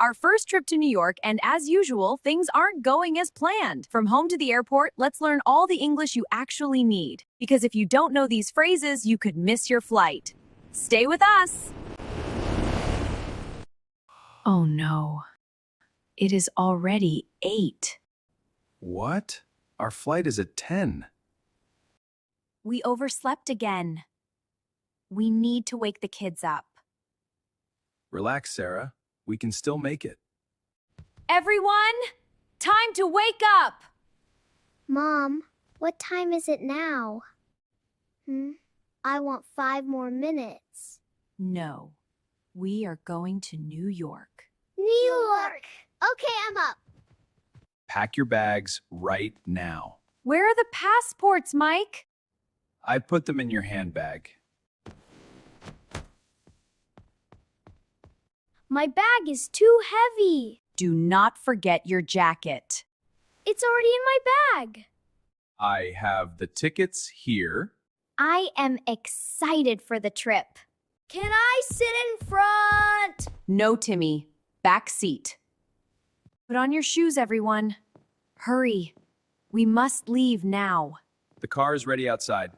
Our first trip to New York, and as usual, things aren't going as planned. From home to the airport, let's learn all the English you actually need. Because if you don't know these phrases, you could miss your flight. Stay with us! Oh no. It is already 8. What? Our flight is at 10. We overslept again. We need to wake the kids up. Relax, Sarah. We can still make it. Everyone, time to wake up! Mom, what time is it now? I want 5 more minutes. No, we are going to New York. New York! Okay, I'm up. Pack your bags right now. Where are the passports, Mike? I put them in your handbag. My bag is too heavy. Do not forget your jacket. It's already in my bag. I have the tickets here. I am excited for the trip. Can I sit in front? No, Timmy. Back seat. Put on your shoes, everyone. Hurry. We must leave now. The car is ready outside.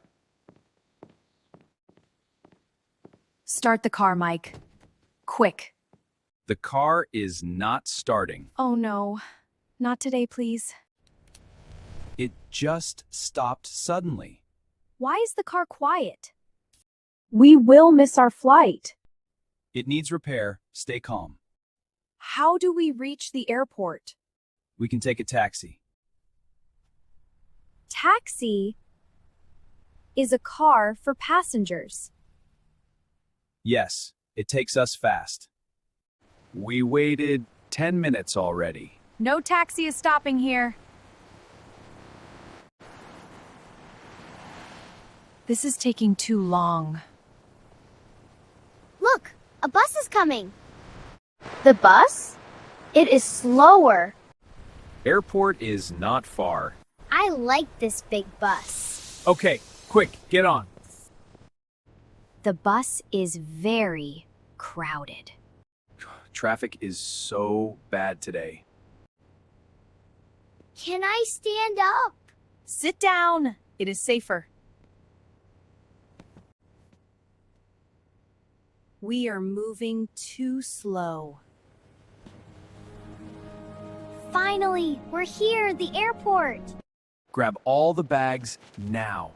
Start the car, Mike. Quick. The car is not starting. Oh no. Not today, please. It just stopped suddenly. Why is the car quiet? We will miss our flight. It needs repair. Stay calm. How do we reach the airport? We can take a taxi. Taxi is a car for passengers. Yes, it takes us fast. We waited 10 minutes already. No taxi is stopping here. This is taking too long. Look, a bus is coming. The bus? It is slower. Airport is not far. I like this big bus. Okay, quick, get on. The bus is very crowded. Traffic is so bad today. Can I stand up? Sit down. It is safer. We are moving too slow. Finally, we're here, the airport. Grab all the bags now.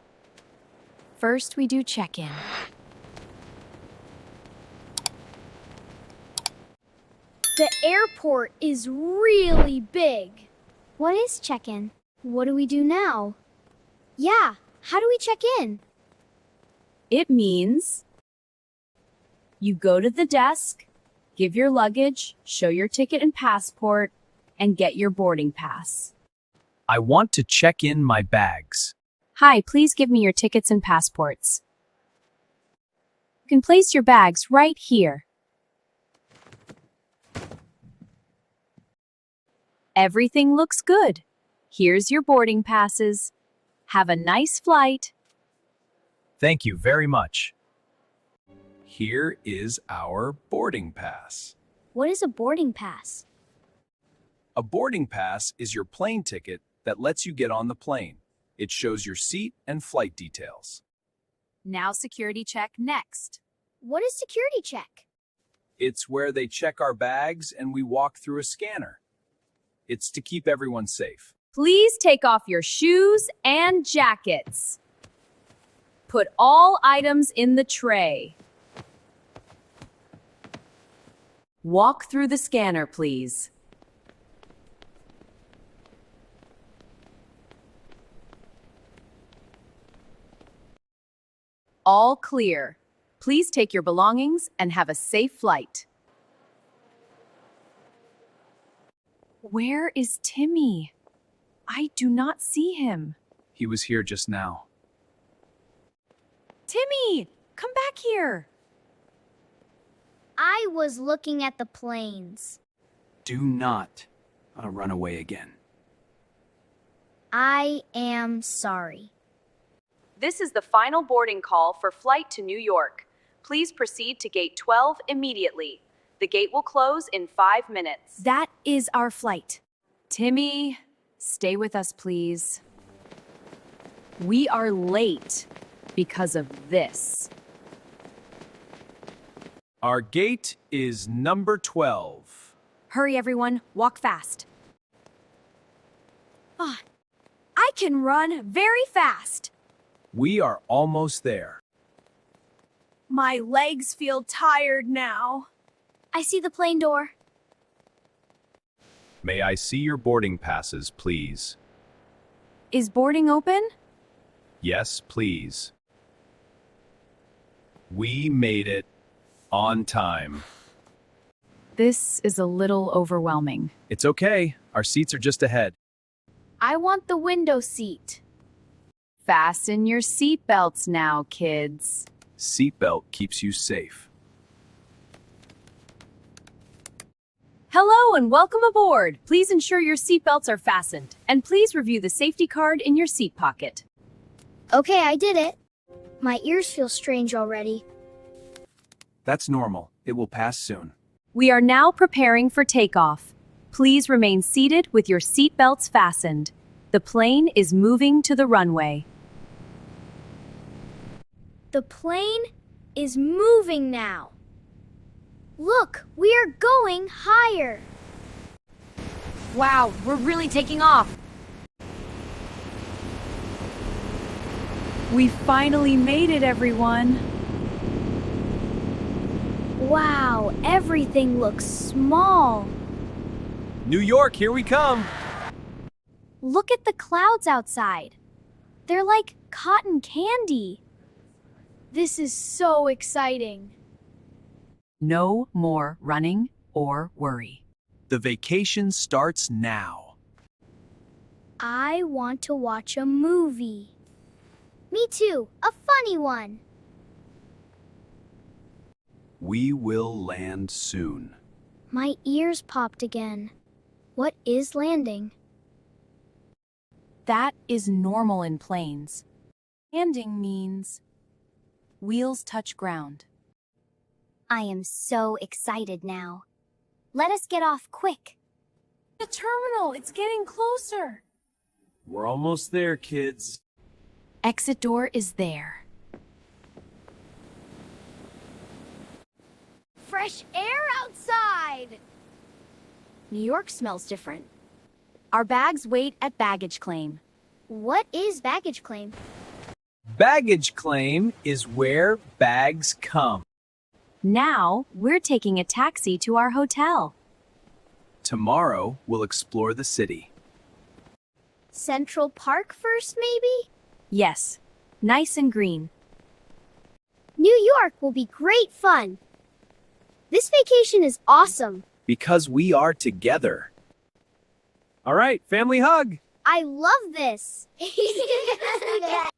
First, we do check-in. The airport is really big. What is check-in? What do we do now? Yeah, how do we check in? It means you go to the desk, give your luggage, show your ticket and passport, and get your boarding pass. I want to check in my bags. Hi, please give me your tickets and passports. You can place your bags right here. Everything looks good. Here's your boarding passes. Have a nice flight. Thank you very much. Here is our boarding pass. What is a boarding pass? A boarding pass is your plane ticket that lets you get on the plane. It shows your seat and flight details. Now security check next. What is security check? It's where they check our bags and we walk through a scanner. It's to keep everyone safe. Please take off your shoes and jackets. Put all items in the tray. Walk through the scanner, please. All clear. Please take your belongings and have a safe flight. Where is Timmy? I do not see him. He was here just now. Timmy, come back here. I was looking at the planes. Do not run away again. I am sorry. This is the final boarding call for flight to New York. Please proceed to gate 12 immediately. The gate will close in 5 minutes. That is our flight. Timmy, stay with us, please. We are late because of this. Our gate is number 12. Hurry, everyone. Walk fast. I can run very fast. We are almost there. My legs feel tired now. I see the plane door. May I see your boarding passes, please? Is boarding open? Yes, please. We made it on time. This is a little overwhelming. It's okay. Our seats are just ahead. I want the window seat. Fasten your seatbelts now, kids. Seatbelt keeps you safe. Hello and welcome aboard. Please ensure your seatbelts are fastened. And please review the safety card in your seat pocket. Okay, I did it. My ears feel strange already. That's normal. It will pass soon. We are now preparing for takeoff. Please remain seated with your seatbelts fastened. The plane is moving to the runway. The plane is moving now. Look, we are going higher. Wow, we're really taking off. We finally made it, everyone. Wow, everything looks small. New York, here we come. Look at the clouds outside. They're like cotton candy. This is so exciting. No more running or worry. The vacation starts now. I want to watch a movie. Me too, a funny one. We will land soon. My ears popped again. What is landing? That is normal in planes. Landing means wheels touch ground. I am so excited now. Let us get off quick. The terminal, it's getting closer. We're almost there, kids. Exit door is there. Fresh air outside! New York smells different. Our bags wait at baggage claim. What is baggage claim? Baggage claim is where bags come. Now, we're taking a taxi to our hotel. Tomorrow, we'll explore the city. Central Park first, maybe? Yes, nice and green. New York will be great fun. This vacation is awesome. Because we are together. All right, family hug. I love this.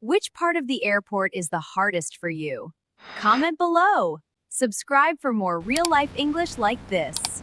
Which part of the airport is the hardest for you? Comment below. Subscribe for more real-life English like this.